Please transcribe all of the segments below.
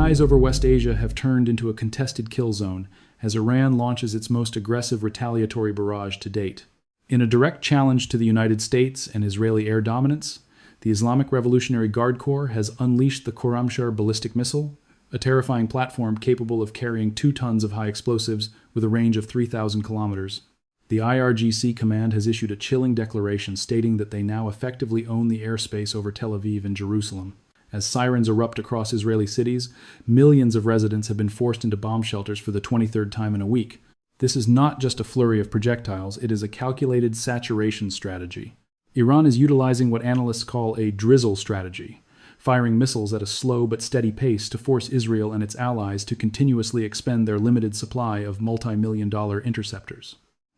skies over West Asia have turned into a contested kill zone as Iran launches its most aggressive retaliatory barrage to date. In a direct challenge to the United States and Israeli air dominance, the Islamic Revolutionary Guard Corps has unleashed the Khorramshahr ballistic missile, a terrifying platform capable of carrying 2 tons of high explosives with a range of 3,000 kilometers. The IRGC command has issued a chilling declaration stating that they now effectively own the airspace over Tel Aviv and Jerusalem. As sirens erupt across Israeli cities, millions of residents have been forced into bomb shelters for the 23rd time in a week. This is not just a flurry of projectiles, it is a calculated saturation strategy. Iran is utilizing what analysts call a drizzle strategy, firing missiles at a slow but steady pace to force Israel and its allies to continuously expend their limited supply of multi-million-dollar interceptors.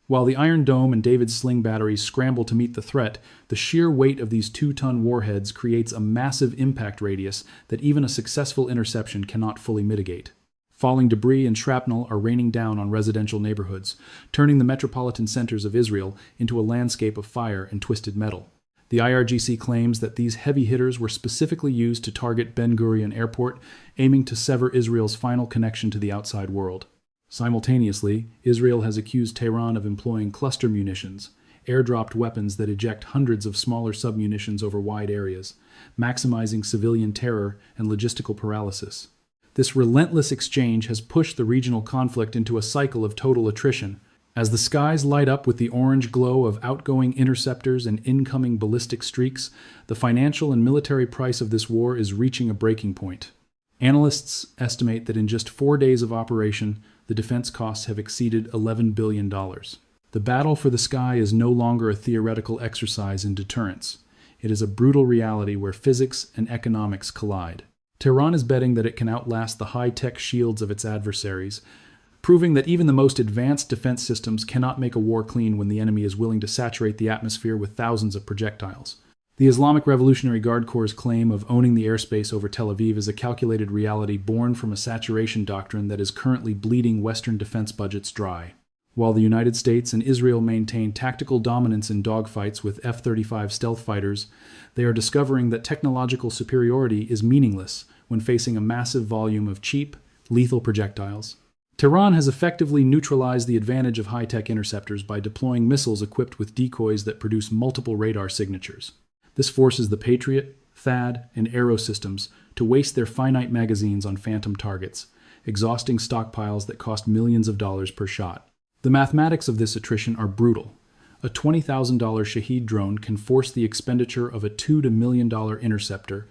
While the Iron Dome and David's Sling batteries scramble to meet the threat, the sheer weight of these 2-ton warheads creates a massive impact radius that even a successful interception cannot fully mitigate. Falling debris and shrapnel are raining down on residential neighborhoods, turning the metropolitan centers of Israel into a landscape of fire and twisted metal. The IRGC claims that these heavy hitters were specifically used to target Ben Gurion Airport, aiming to sever Israel's final connection to the outside world. Simultaneously, Israel has accused Tehran of employing cluster munitions, airdropped weapons that eject hundreds of smaller submunitions over wide areas, maximizing civilian terror and logistical paralysis. This relentless exchange has pushed the regional conflict into a cycle of total attrition. As the skies light up with the orange glow of outgoing interceptors and incoming ballistic streaks, the financial and military price of this war is reaching a breaking point. Analysts estimate that in just 4 days of operation, the defense costs have exceeded $11 billion. The battle for the sky is no longer a theoretical exercise in deterrence. It is a brutal reality where physics and economics collide. Tehran is betting that it can outlast the high-tech shields of its adversaries, proving that even the most advanced defense systems cannot make a war clean when the enemy is willing to saturate the atmosphere with thousands of projectiles. The Islamic Revolutionary Guard Corps' claim of owning the airspace over Tel Aviv is a calculated reality born from a saturation doctrine that is currently bleeding Western defense budgets dry. While the United States and Israel maintain tactical dominance in dogfights with F-35 stealth fighters, they are discovering that technological superiority is meaningless when facing a massive volume of cheap, lethal projectiles. Tehran has effectively neutralized the advantage of high-tech interceptors by deploying missiles equipped with decoys that produce multiple radar signatures. This forces the Patriot, THAAD, and Arrow systems to waste their finite magazines on phantom targets, exhausting stockpiles that cost millions of dollars per shot. The mathematics of this attrition are brutal. A $20,000 Shahed drone can force the expenditure of a $2 to $1 million interceptor,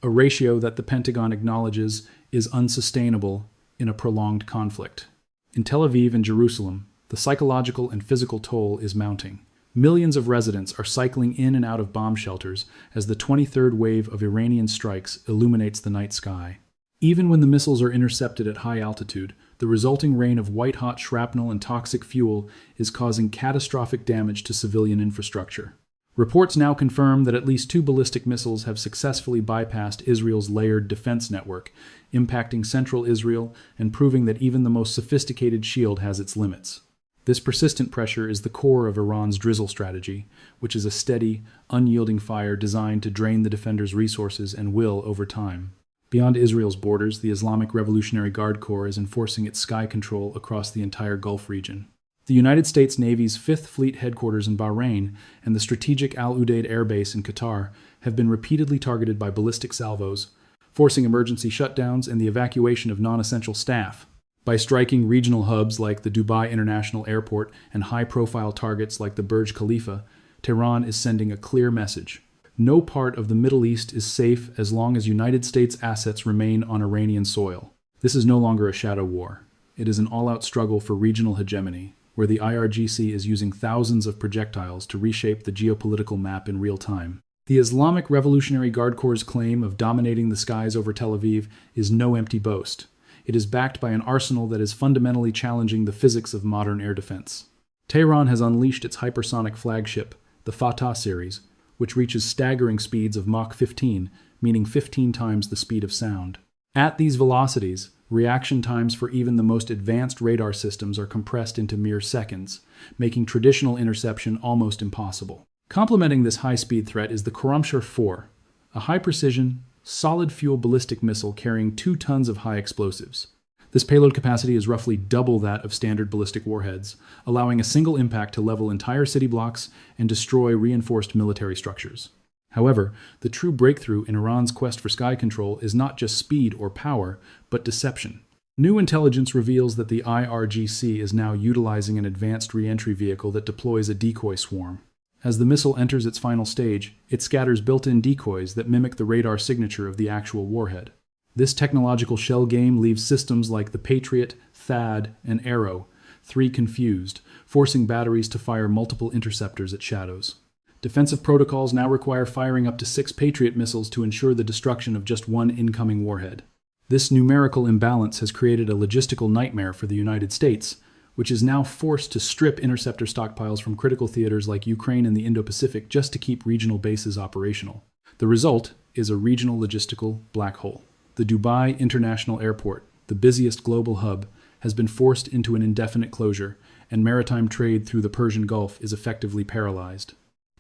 a ratio that the Pentagon acknowledges is unsustainable in a prolonged conflict. In Tel Aviv and Jerusalem, the psychological and physical toll is mounting. Millions of residents are cycling in and out of bomb shelters as the 23rd wave of Iranian strikes illuminates the night sky. Even when the missiles are intercepted at high altitude, the resulting rain of white-hot shrapnel and toxic fuel is causing catastrophic damage to civilian infrastructure. Reports now confirm that at least 2 ballistic missiles have successfully bypassed Israel's layered defense network, impacting central Israel and proving that even the most sophisticated shield has its limits. This persistent pressure is the core of Iran's drizzle strategy, which is a steady, unyielding fire designed to drain the defender's resources and will over time. Beyond Israel's borders, the Islamic Revolutionary Guard Corps is enforcing its sky control across the entire Gulf region. The United States Navy's 5th Fleet headquarters in Bahrain and the strategic Al Udeid Air Base in Qatar have been repeatedly targeted by ballistic salvos, forcing emergency shutdowns and the evacuation of non-essential staff. By striking regional hubs like the Dubai International Airport and high-profile targets like the Burj Khalifa, Tehran is sending a clear message. No part of the Middle East is safe as long as United States assets remain on Iranian soil. This is no longer a shadow war. It is an all-out struggle for regional hegemony, where the IRGC is using thousands of projectiles to reshape the geopolitical map in real time. The Islamic Revolutionary Guard Corps' claim of dominating the skies over Tel Aviv is no empty boast. It is backed by an arsenal that is fundamentally challenging the physics of modern air defense. Tehran has unleashed its hypersonic flagship, the Fattah series, which reaches staggering speeds of Mach 15, meaning 15 times the speed of sound. At these velocities, reaction times for even the most advanced radar systems are compressed into mere seconds, making traditional interception almost impossible. Complementing this high-speed threat is the Khorramshahr 4, a high-precision, solid-fuel ballistic missile carrying 2 tons of high explosives. This payload capacity is roughly double that of standard ballistic warheads, allowing a single impact to level entire city blocks and destroy reinforced military structures. However, the true breakthrough in Iran's quest for sky control is not just speed or power, but deception. New intelligence reveals that the IRGC is now utilizing an advanced re-entry vehicle that deploys a decoy swarm. As the missile enters its final stage, it scatters built-in decoys that mimic the radar signature of the actual warhead. This technological shell game leaves systems like the Patriot, THAAD, and Arrow 3 confused, forcing batteries to fire multiple interceptors at shadows. Defensive protocols now require firing up to 6 Patriot missiles to ensure the destruction of just one incoming warhead. This numerical imbalance has created a logistical nightmare for the United States, which is now forced to strip interceptor stockpiles from critical theaters like Ukraine and the Indo-Pacific just to keep regional bases operational. The result is a regional logistical black hole. The Dubai International Airport, the busiest global hub, has been forced into an indefinite closure, and maritime trade through the Persian Gulf is effectively paralyzed.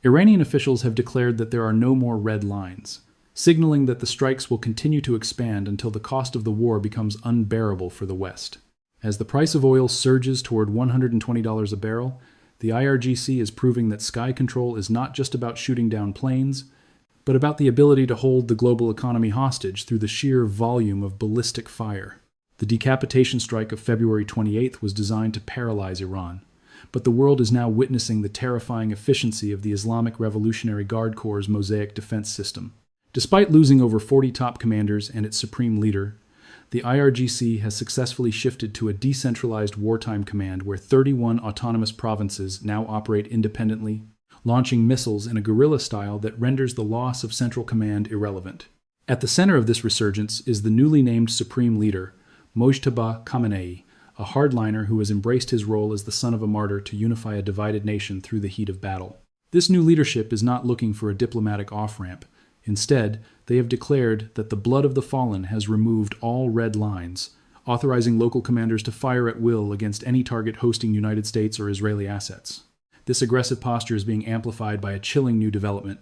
Iranian officials have declared that there are no more red lines, signaling that the strikes will continue to expand until the cost of the war becomes unbearable for the West. As the price of oil surges toward $120 a barrel, the IRGC is proving that sky control is not just about shooting down planes, but about the ability to hold the global economy hostage through the sheer volume of ballistic fire. The decapitation strike of February 28th was designed to paralyze Iran, but the world is now witnessing the terrifying efficiency of the Islamic Revolutionary Guard Corps' Mosaic defense system. Despite losing over 40 top commanders and its supreme leader, the IRGC has successfully shifted to a decentralized wartime command where 31 autonomous provinces now operate independently, launching missiles in a guerrilla style that renders the loss of central command irrelevant. At the center of this resurgence is the newly named supreme leader, Mojtaba Khamenei, a hardliner who has embraced his role as the son of a martyr to unify a divided nation through the heat of battle. This new leadership is not looking for a diplomatic off-ramp. Instead, they have declared that the blood of the fallen has removed all red lines, authorizing local commanders to fire at will against any target hosting United States or Israeli assets. This aggressive posture is being amplified by a chilling new development: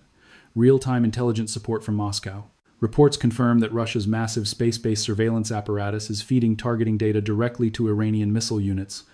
real-time intelligence support from Moscow. Reports confirm that Russia's massive space-based surveillance apparatus is feeding targeting data directly to Iranian missile units,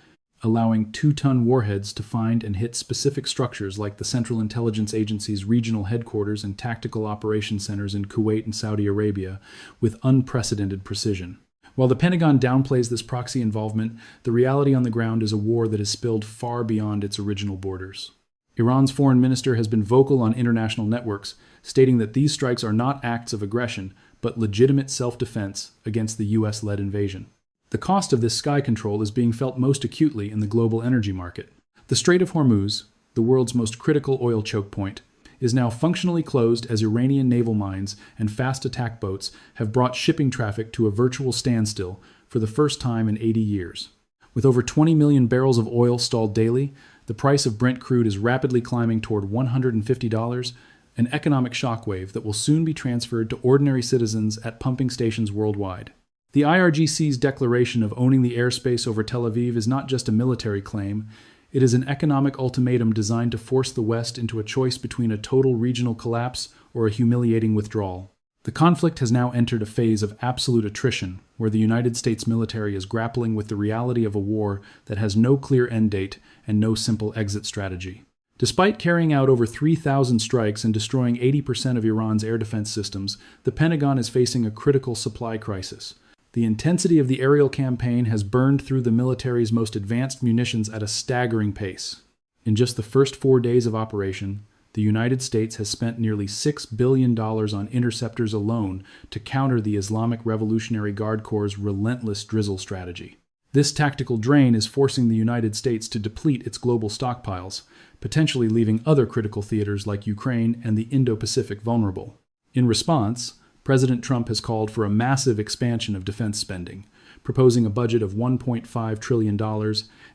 allowing 2-ton warheads to find and hit specific structures like the Central Intelligence Agency's regional headquarters and tactical operations centers in Kuwait and Saudi Arabia with unprecedented precision. While the Pentagon downplays this proxy involvement, the reality on the ground is a war that has spilled far beyond its original borders. Iran's foreign minister has been vocal on international networks, stating that these strikes are not acts of aggression, but legitimate self-defense against the U.S.-led invasion. The cost of this sky control is being felt most acutely in the global energy market. The Strait of Hormuz, the world's most critical oil choke point, is now functionally closed as Iranian naval mines and fast attack boats have brought shipping traffic to a virtual standstill for the first time in 80 years. With over 20 million barrels of oil stalled daily, the price of Brent crude is rapidly climbing toward $150, an economic shockwave that will soon be transferred to ordinary citizens at pumping stations worldwide. The IRGC's declaration of owning the airspace over Tel Aviv is not just a military claim, it is an economic ultimatum designed to force the West into a choice between a total regional collapse or a humiliating withdrawal. The conflict has now entered a phase of absolute attrition, where the United States military is grappling with the reality of a war that has no clear end date and no simple exit strategy. Despite carrying out over 3,000 strikes and destroying 80% of Iran's air defense systems, the Pentagon is facing a critical supply crisis. The intensity of the aerial campaign has burned through the military's most advanced munitions at a staggering pace. In just the first 4 days of operation, the United States has spent nearly $6 billion on interceptors alone to counter the Islamic Revolutionary Guard Corps' relentless drizzle strategy. This tactical drain is forcing the United States to deplete its global stockpiles, potentially leaving other critical theaters like Ukraine and the Indo-Pacific vulnerable. In response, President Trump has called for a massive expansion of defense spending, proposing a budget of $1.5 trillion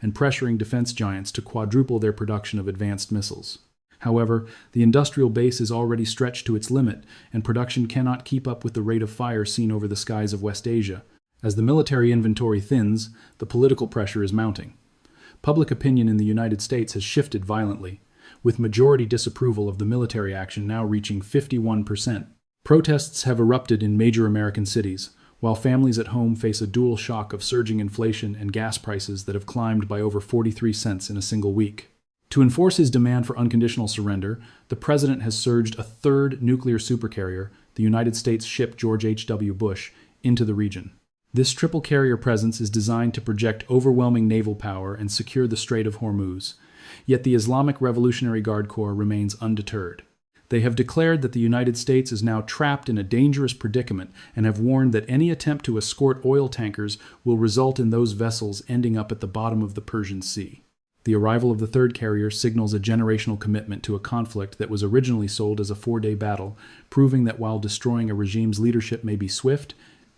and pressuring defense giants to quadruple their production of advanced missiles. However, the industrial base is already stretched to its limit, and production cannot keep up with the rate of fire seen over the skies of West Asia. As the military inventory thins, the political pressure is mounting. Public opinion in the United States has shifted violently, with majority disapproval of the military action now reaching 51%. Protests have erupted in major American cities, while families at home face a dual shock of surging inflation and gas prices that have climbed by over 43 cents in a single week. To enforce his demand for unconditional surrender, the president has surged a third nuclear supercarrier, the United States ship George H.W. Bush, into the region. This triple carrier presence is designed to project overwhelming naval power and secure the Strait of Hormuz, yet the Islamic Revolutionary Guard Corps remains undeterred. They have declared that the United States is now trapped in a dangerous predicament and have warned that any attempt to escort oil tankers will result in those vessels ending up at the bottom of the Persian Sea. The arrival of the third carrier signals a generational commitment to a conflict that was originally sold as a 4-day battle, proving that while destroying a regime's leadership may be swift,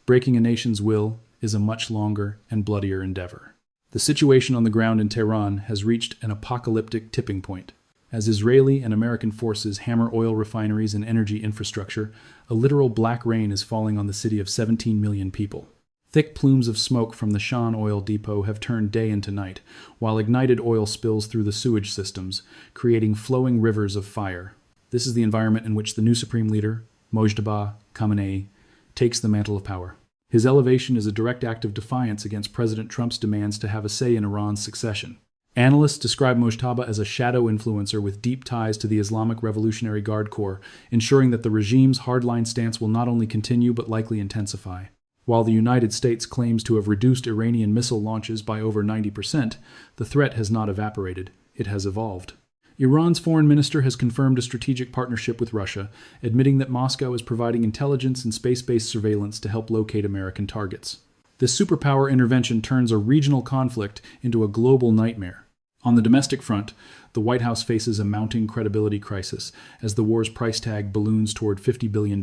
breaking a nation's will is a much longer and bloodier endeavor. The situation on the ground in Tehran has reached an apocalyptic tipping point. As Israeli and American forces hammer oil refineries and energy infrastructure, a literal black rain is falling on the city of 17 million people. Thick plumes of smoke from the Shan oil depot have turned day into night, while ignited oil spills through the sewage systems, creating flowing rivers of fire. This is the environment in which the new supreme leader, Mojtaba Khamenei, takes the mantle of power. His elevation is a direct act of defiance against President Trump's demands to have a say in Iran's succession. Analysts describe Mojtaba as a shadow influencer with deep ties to the Islamic Revolutionary Guard Corps, ensuring that the regime's hardline stance will not only continue but likely intensify. While the United States claims to have reduced Iranian missile launches by over 90%, the threat has not evaporated. It has evolved. Iran's foreign minister has confirmed a strategic partnership with Russia, admitting that Moscow is providing intelligence and space-based surveillance to help locate American targets. This superpower intervention turns a regional conflict into a global nightmare. On the domestic front, the White House faces a mounting credibility crisis as the war's price tag balloons toward $50 billion.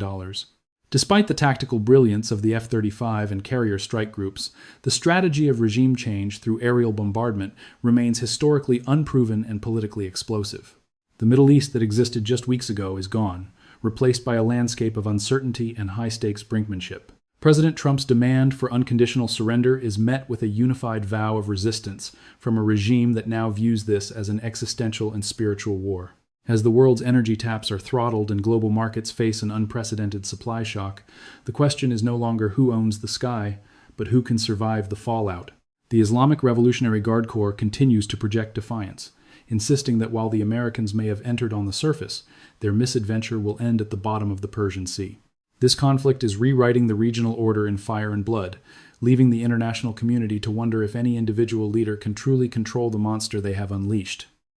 Despite the tactical brilliance of the F-35 and carrier strike groups, the strategy of regime change through aerial bombardment remains historically unproven and politically explosive. The Middle East that existed just weeks ago is gone, replaced by a landscape of uncertainty and high-stakes brinkmanship. President Trump's demand for unconditional surrender is met with a unified vow of resistance from a regime that now views this as an existential and spiritual war. As the world's energy taps are throttled and global markets face an unprecedented supply shock, the question is no longer who owns the sky, but who can survive the fallout. The Islamic Revolutionary Guard Corps continues to project defiance, insisting that while the Americans may have entered on the surface, their misadventure will end at the bottom of the Persian Sea. This conflict is rewriting the regional order in fire and blood, leaving the international community to wonder if any individual leader can truly control the monster they have unleashed.